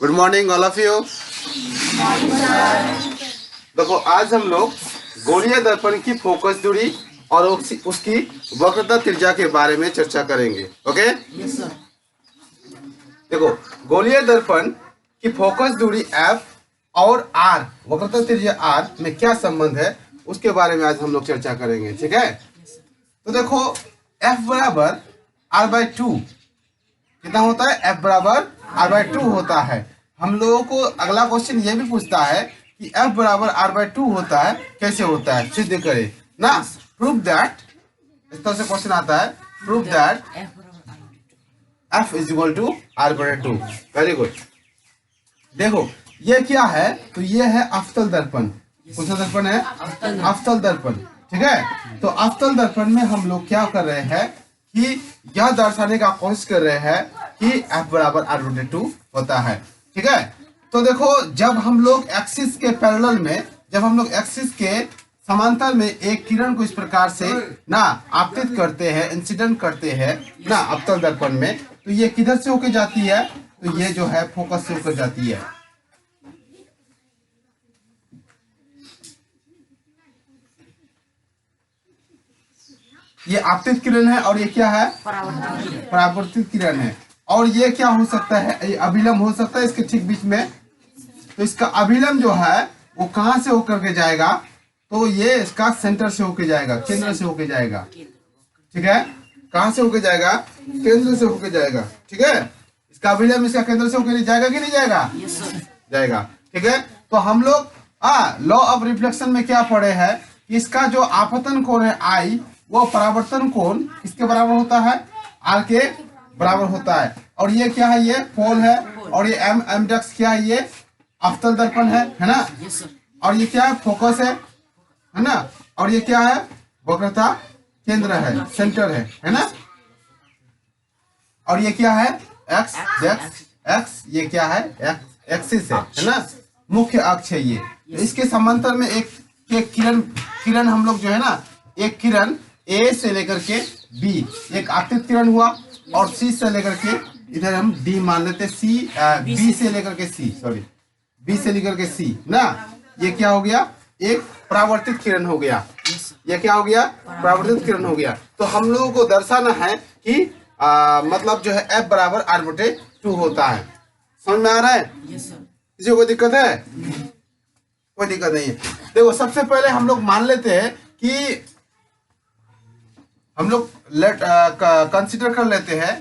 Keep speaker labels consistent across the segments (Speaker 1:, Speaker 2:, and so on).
Speaker 1: Good morning all of you. देखो आज हम लोग गोलीय दर्पण की फोकस दूरी और उसकी वक्रता त्रिज्या के बारे में चर्चा करेंगे। Okay
Speaker 2: yes sir.
Speaker 1: देखो गोलीय दर्पण की फोकस दूरी f और r वक्रता त्रिज्या r में क्या संबंध है उसके बारे में आज हम लोग चर्चा करेंगे। ठीक है, तो देखो f बराबर r/2 कितना होता है? f बराबर r/2 होता है। हम लोगों को अगला क्वेश्चन ये भी पूछता है कि f बराबर r/2 होता है, कैसे होता है सिद्ध करे ना। प्रूव दैट, इस तरह से क्वेश्चन आता है, prove that f is equal to r/2। Very good. देखो ये क्या है, तो ये है अवतल दर्पण। कौन सा दर्पण है? अवतल दर्पण। ठीक है, तो अवतल दर्पण में हम लोग क्या कर रहे हैं कि यह दर्शाने का कोशिश कर रहे हैं कि f बराबर r/2 होता है। ठीक है, तो देखो जब हम लोग एक्सिस के पैरेलल में, जब हम लोग एक्सिस के समांतर में एक किरण को इस प्रकार से ना आपतित करते हैं, इंसिडेंट करते हैं ना अवतल दर्पण में, तो ये किधर से होकर जाती है? तो ये जो है फोकस से होकर जाती है। ये आपतित किरण है और ये क्या है? परावर्तित किरण है। और ये क्या हो सकता है? ये अभिलंब हो सकता है इसके ठीक बीच में। तो इसका अभिलंब जो है वो कहां से होकर के जाएगा? तो ये इसका सेंटर से होकर जाएगा, केंद्र से होकर जाएगा। ठीक है, कहां से होकर जाएगा? केंद्र से होकर जाएगा। ठीक है, इसका अभिलंब इसका केंद्र से होकर जाएगा कि नहीं जाएगा? जाएगा। ठीक है, तो हम लोग लॉ ऑफ रिफ्लेक्शन में क्या पढ़े हैं कि इसका जो आपतन कोण है आई, वो परावर्तन कोण किसके बराबर होता है? आर के बराबर होता है। और ये क्या है? ये पोल है। और ये एम डेक्स क्या है? ये अवतल दर्पण है ना। और ये क्या है? फोकस है ना। और ये क्या है? वक्रता केंद्र है, सेंटर है ना। और ये क्या है? एक्स एक्स एक्स, ये क्या है? एक्सिस है ना, मुख्य अक्ष है ये। तो इसके समांतर में एक किरण हम लोग जो है ना, एक किरण ए से लेकर के बी, एक आपतित किरण हुआ, और सी से लेकर के इधर हम डी मान लेते, सी बी से लेकर के सी, सॉरी बी से लेकर के सी ना। ये क्या हो गया? एक परावर्तित किरण हो गया। ये क्या हो गया? परावर्तित किरण हो गया। तो हम लोगों को दर्शाना है कि मतलब जो है f बराबर r/2 होता है। समझ में आ रहा है? किसी को कोई दिक्कत है? कोई दिक्कत नहीं है। देखो सबसे पहले हम लोग मान लेते हैं कि हम लोग कंसिडर कर लेते हैं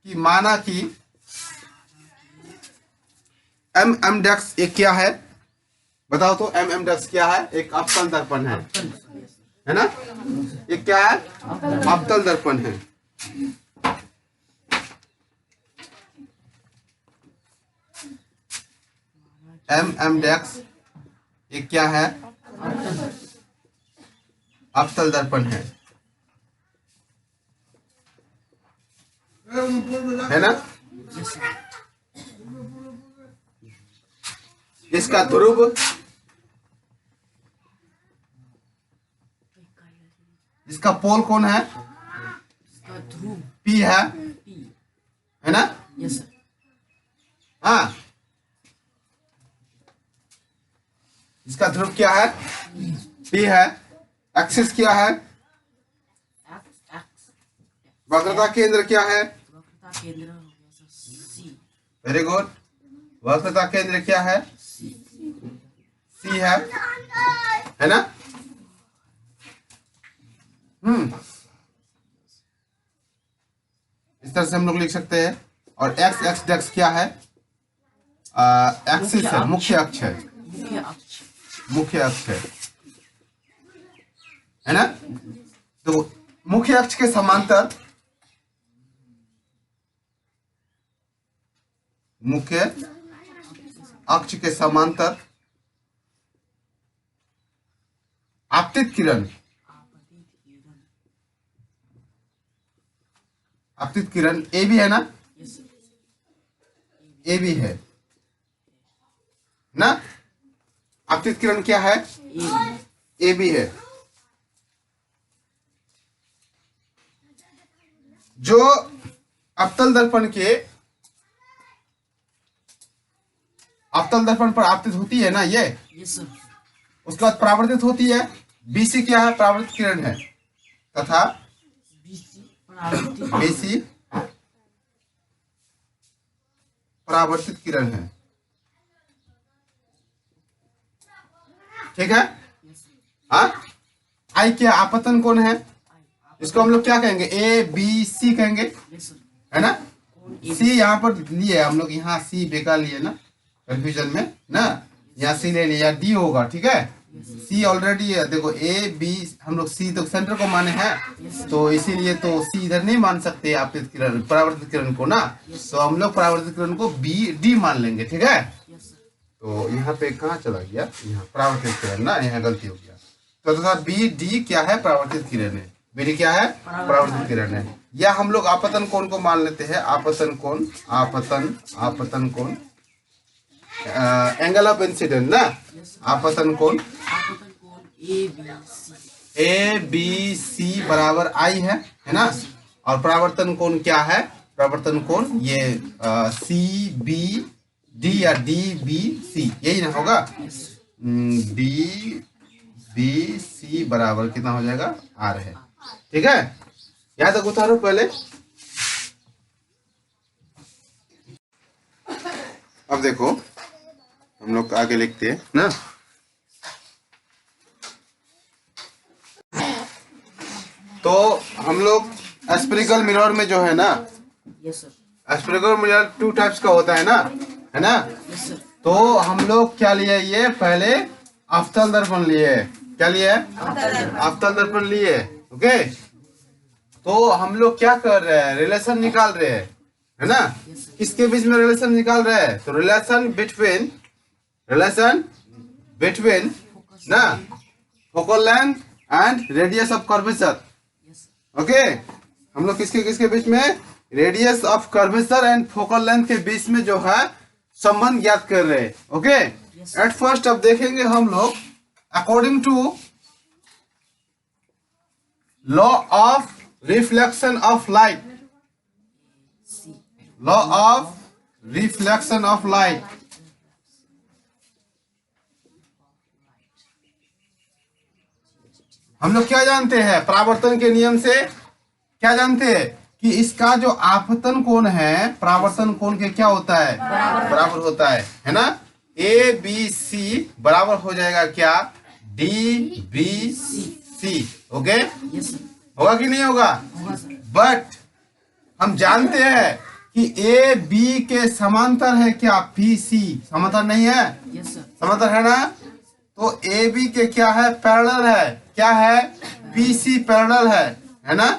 Speaker 1: कि माना कि एम डेक्स एक क्या है? बताओ तो, एम डेक्स क्या है? एक अवतल दर्पण है ना। ये क्या है? अवतल दर्पण है। एम डेक्स ये क्या है? अवतल दर्पण है ना। इसका ध्रुव, इसका पोल कौन है? पी है ना। हाँ, इसका ध्रुव क्या है? पी है। एक्सिस क्या है? वक्रता केंद्र क्या है? Very good. वक्रता केंद्र क्या है? सी है ना। इस तरह से हम लोग लिख सकते हैं। और एक्स डेक्स क्या है? एक्सिस है, मुख्य अक्ष है, मुख्य अक्ष है ना। तो मुख्य अक्ष के समांतर, मुख्य अक्ष के समांतर आपतित किरण, आपतित किरण ए भी है ना, ए भी है ना। आपतित किरण क्या है? ए भी है। जो अवतल दर्पण के अवतल दर्पण पर आपतित होती है ना ये।
Speaker 2: Yes sir.
Speaker 1: उसके बाद परावर्तित होती है। बीसी क्या है? परावर्तित किरण है। तथा बीसी परावर्तित किरण है। ठीक है। हाँ, आई क्या? आपतन कोण है। इसको हम लोग क्या कहेंगे? ए बी सी कहेंगे, है ना। सी यहाँ पर लिए हम लोग, यहाँ सी बेकार लिए ना कंफ्यूजन में ना, यहाँ सी ले लिया, डी होगा। ठीक है, सी ऑलरेडी है। देखो ए बी, हम लोग सी तो सेंटर को माने हैं, तो इसीलिए तो सी इधर नहीं मान सकते आपतित किरण, परावर्तित किरण को ना, तो हम लोग परावर्तित किरण को बी डी मान लेंगे। ठीक है, तो यहाँ पे कहाँ चला गया? यहाँ परावर्तित किरण ना, यहाँ गलती हो गया। तो तथा बी डी क्या है? परावर्तित किरण है। बी डी क्या है? परावर्तित किरण है। या हम लोग आपतन कोण को मान लेते हैं। आपतन कोण, आपतन कोण, एंगल ऑफ इंसिडेंट ना, आपतन कोण ए बी सी बराबर आई है ना। और परावर्तन कोण क्या है? परावर्तन कोण ये सी बी डी या डी बी सी, यही ना होगा। डी बी सी बराबर कितना हो जाएगा? आर है। ठीक है, याद तक उतारो पहले। अब देखो हम लोग आगे लिखते हैं ना। तो हम लोग स्पेरिकल मिरर में जो है ना, स्पेरिकल मिरर 2 टाइप्स का होता है ना, है ना। तो हम लोग क्या लिए? ये पहले अवतल दर्पण लिए। क्या लिए? अवतल दर्पण लिए। ओके, तो हम लोग क्या कर रहे हैं? रिलेशन निकाल रहे हैं, है ना। किसके बीच में रिलेशन निकाल रहे हैं? तो रिलेशन बिटवीन ना focal length and radius of curvature. Okay, हम लोग किसके बीच में? Radius of curvature and focal length के बीच में जो है संबंध ज्ञात कर रहे हैं। ओके, एट फर्स्ट अब देखेंगे हम लोग according to law of reflection of light, law of reflection of light. हम लोग क्या जानते हैं? परावर्तन के नियम से क्या जानते हैं कि इसका जो आपतन कोण है परावर्तन कोण के क्या होता है? बराबर होता है ना। ए बी सी बराबर हो जाएगा क्या? D B C. ओके, होगा कि नहीं होगा? बट हम जानते हैं कि ए बी के समांतर है क्या? पी सी समांतर नहीं है? समांतर है ना। तो ए बी के क्या है? पैरेलल है। क्या है? पी सी पैरेलल है ना।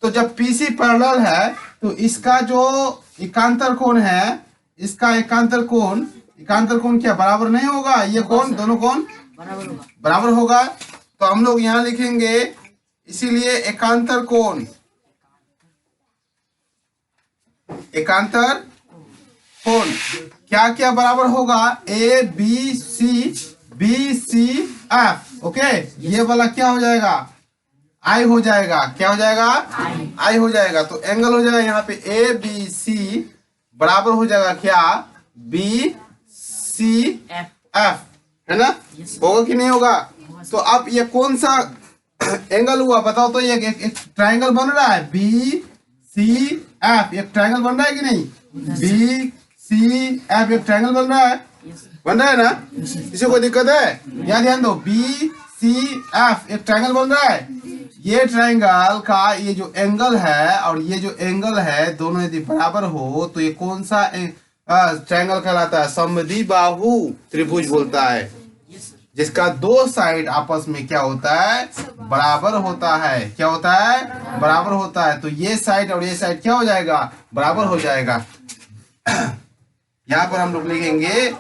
Speaker 1: तो जब पी सी पैरेलल है तो इसका जो एकांतर कोण है, इसका एकांतर कोण क्या बराबर नहीं होगा? ये कोण, दोनों कोण बराबर होगा। तो हम लोग यहाँ लिखेंगे, इसीलिए एकांतर कोण क्या क्या बराबर होगा? A B C F. Okay, ये वाला क्या हो जाएगा? आई हो जाएगा। क्या हो जाएगा? आई हो जाएगा। तो एंगल हो जाएगा यहाँ पे ए बी सी बराबर हो जाएगा क्या? बी सी एफ, है ना। होगा कि नहीं होगा? तो अब ये कौन सा एंगल हुआ बताओ तो? ये एक ट्रायंगल बन रहा है बी सी एफ, एक ट्रायंगल बन रहा है कि नहीं? बी सी एफ एक ट्रायंगल बन रहा है, बन रहा है ना। किसी को दिक्कत है? यहाँ ध्यान दो, बी सी एफ एक ट्रायंगल बन रहा है। ये ट्रायंगल का ये जो एंगल है और ये जो एंगल है दोनों यदि बराबर हो तो ये कौन सा ट्रायंगल कहलाता है? समद्विबाहु त्रिभुज बोलता है, जिसका 2 साइड आपस में क्या होता है? बराबर होता है। क्या होता है? बराबर होता है। तो ये साइड और ये साइड क्या हो जाएगा? बराबर हो जाएगा। यहाँ पर हम लोग लिखेंगे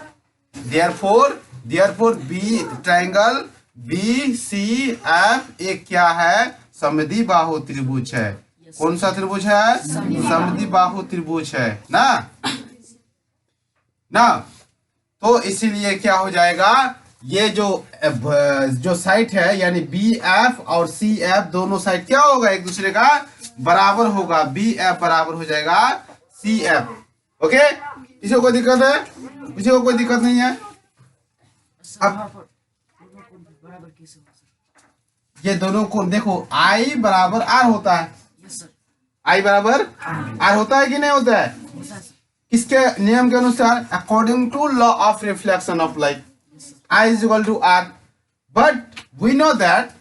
Speaker 1: therefore B triangle B C F एक क्या है? समद्विबाहु त्रिभुज है। कौन सा त्रिभुज है? समद्विबाहु त्रिभुज है ना। तो इसीलिए क्या हो जाएगा? ये जो साइड है यानी बी एफ और सी एफ दोनों साइड क्या होगा? एक दूसरे का बराबर होगा। बी एफ बराबर हो जाएगा सी एफ। ओके, किसी को दिक्कत है? किसी को कोई दिक्कत नहीं है। अब ये दोनों को देखो, I बराबर R होता है, I बराबर R होता है कि नहीं होता है? किसके नियम के अनुसार? According to law of reflection of light, I is equal to R. But we know that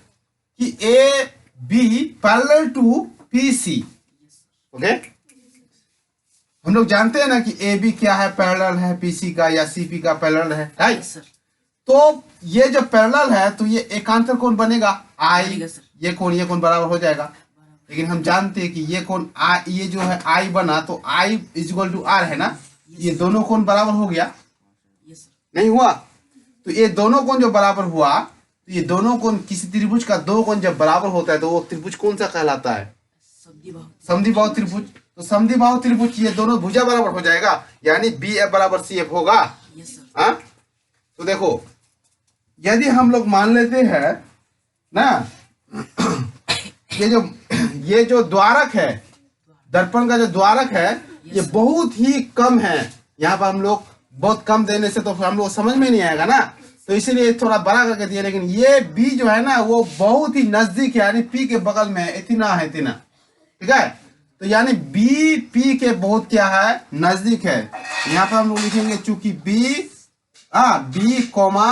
Speaker 1: कि A B parallel to PC, okay? हम लोग जानते हैं ना कि ए बी क्या है, पैरेलल है पीसी का या सीपी का पैरेलल है, राइट सर। तो ये जब पैरेलल है तो ये एकांतर कोण बनेगा आई, ये कोण बराबर हो जाएगा। लेकिन हम जानते हैं कि ये कोण आई, ये जो है आई बना तो I is equal to are है ना, ये दोनों कोण बराबर हो गया, नहीं हुआ? तो ये दोनों कोण जो बराबर हुआ, तो ये दोनों कोण, किसी त्रिभुज का दो कोण जब बराबर होता है तो वो त्रिभुज कौन सा कहलाता है? समद्विबाहु त्रिभुज। तो समद्विबाहु त्रिभुज ये दोनों भुजा बराबर हो जाएगा, यानी बी एफ बराबर सी एफ होगा। हाँ, तो देखो यदि हम लोग मान लेते हैं ना, ये जो द्वारक है, दर्पण का जो द्वारक है, ये बहुत ही कम है। यहाँ पर हम लोग बहुत कम देने से तो हम लोग समझ में नहीं आएगा ना, तो इसीलिए थोड़ा बड़ा करके दिया। लेकिन ये बी जो है ना वो बहुत ही नजदीक है, यानी पी के बगल में है, इतना है, इतना, ठीक है? तो यानी बी पी के बहुत क्या है, नजदीक है। यहाँ पर हम लोग लिखेंगे चूंकि बी कोमा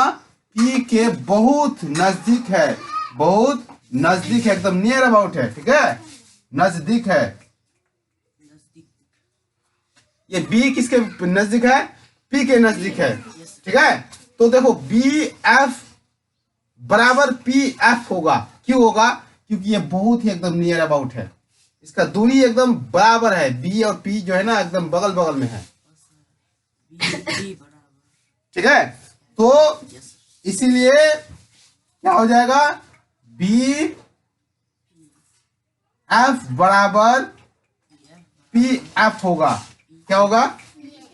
Speaker 1: पी के बहुत नजदीक है, बहुत नजदीक है, एकदम नियर अबाउट है, ठीक है? नजदीक है। ये बी किसके नजदीक है? पी के नजदीक है, ठीक है? तो देखो बी एफ बराबर पी एफ होगा। क्यों होगा? क्योंकि ये बहुत ही एकदम नियर अबाउट है, इसका दूरी एकदम बराबर है। बी और पी जो है ना एकदम बगल बगल में है, ठीक है? तो इसीलिए क्या हो जाएगा, बी एफ बराबर पी एफ होगा। क्या होगा?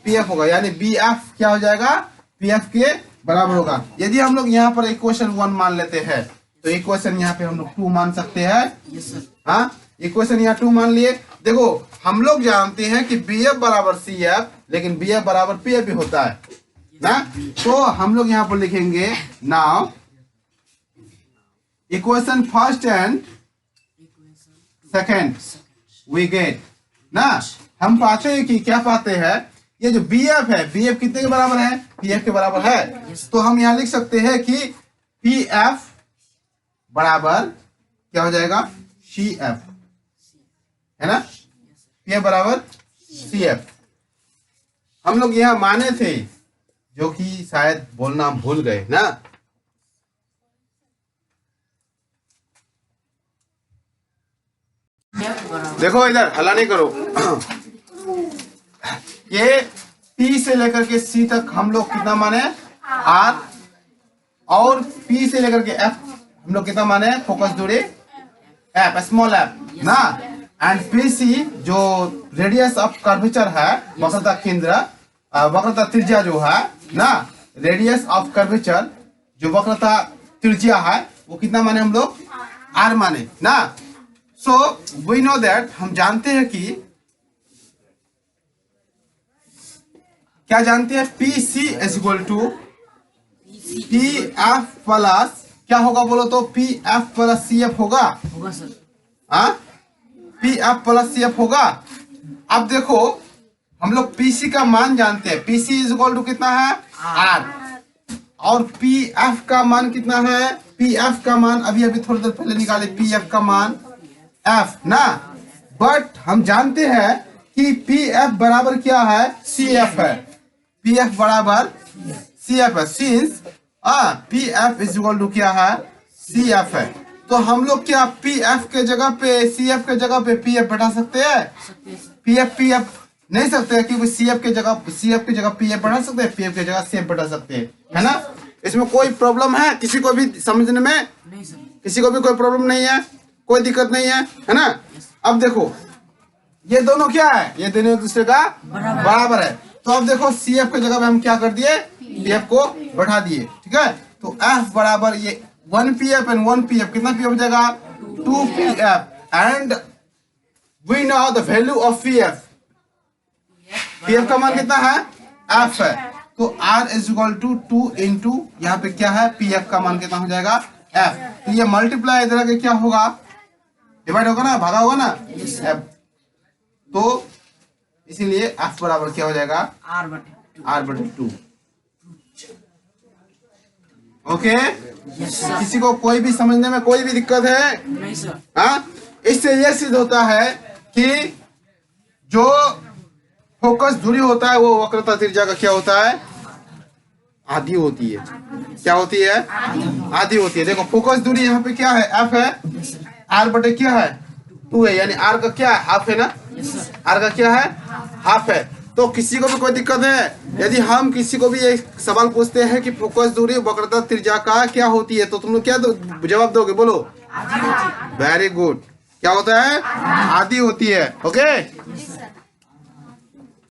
Speaker 1: पी एफ होगा, यानी बी एफ क्या हो जाएगा, पी एफ के बराबर होगा। यदि हम लोग यहाँ पर इक्वेशन 1 मान लेते हैं तो इक्वेशन यहाँ पे हम लोग 2 मान सकते हैं। हाँ, इक्वेशन यहाँ 2 मान लिए। देखो हम लोग जानते हैं कि बी एफ बराबर सी एफ, लेकिन बी एफ बराबर पी एफ भी होता है ना। तो हम लोग यहाँ पर लिखेंगे now equation first and second we get ना, हम पाते हैं कि क्या पाते हैं, ये जो बी एफ है, बी एफ कितने के बराबर है? पी एफ के बराबर है। तो हम यहाँ लिख सकते हैं कि पी एफ बराबर क्या हो जाएगा, सी एफ, है ना? पी एफ बराबर सी एफ। हम लोग यहाँ माने थे, जो कि शायद बोलना भूल गए ना। देखो इधर हल्ला नहीं करो। ये P से लेकर के C तक हम लोग कितना माने, R, और P से लेकर के F हम लोग कितना माने, फोकस दूरी F, स्मॉल f ना। एंड PC जो रेडियस ऑफ कर्वेचर है, वक्रता केंद्र, वक्रता त्रिज्या जो है ना, रेडियस ऑफ कर्वेचर जो वक्रता त्रिज्या है, वो कितना माने हम लोग, R माने ना। सो वी नो दैट, हम जानते हैं कि क्या जानते हैं, P C is equal to P F plus क्या होगा बोलो तो, P F plus C F होगा सर। हाँ, P F plus C F होगा। अब देखो हम लोग पीसी का मान जानते हैं, पीसी इज इक्वल टू कितना है, आर, और पी एफ का मान कितना है, पी एफ का मान अभी अभी थोड़ी देर पहले निकाले, पी एफ का मान एफ ना। बट हम जानते हैं कि पी एफ बराबर क्या है, सी एफ है। पी एफ बराबर सी एफ है, since P F is equal to क्या है, सी एफ है। तो हम लोग क्या पी एफ के जगह पे, सी एफ के जगह पे पी एफ बैठा सकते हैं? पी एफ नहीं सकते हैं, क्योंकि सी एफ की जगह पी एफ बैठा सकते हैं, पी एफ की जगह सी एफ बैठा सकते हैं, है ना। इसमें कोई प्रॉब्लम है किसी को भी समझने में? नहीं सर, किसी को भी कोई प्रॉब्लम नहीं है, कोई दिक्कत नहीं है ना। अब देखो ये दोनों क्या है, ये दोनों एक दूसरे का बराबर है। तो अब देखो सी एफ की जगह पे हम क्या कर दिए, पी एफ को बैठा दिए, ठीक है। तो एफ बराबर ये 1 P F and 1 P F, कितना पी एफ हो जाएगा, 2 P F. And we know the value of P F, P F का मान कितना है, एफ है। तो r is equal to 2 into यहाँ पे क्या है पी एफ का मान कितना हो जाएगा f। तो ये मल्टीप्लाई इधर के क्या होगा डिवाइड होगा ना भागा होगा ना f। तो इसीलिए f बराबर क्या हो जाएगा r/2। ओके किसी को कोई भी समझने में कोई भी दिक्कत है
Speaker 2: नहीं सर।
Speaker 1: हाँ इससे यह सिद्ध होता है कि जो फोकस दूरी होता है वो वक्रता त्रिज्या का क्या होता है आधी होती है। क्या होती है आधी होती है। देखो फोकस दूरी यहाँ पे क्या है f है r बटे क्या है 2 है यानी r का क्या है हाफ है ना r का क्या है हाफ है। तो किसी को भी कोई दिक्कत है यदि हम किसी को भी एक सवाल पूछते हैं कि फोकस दूरी वक्रता त्रिज्या का क्या होती है तो तुम लोग क्या जवाब दोगे बोलो वेरी गुड क्या होता है आधी होती है। ओके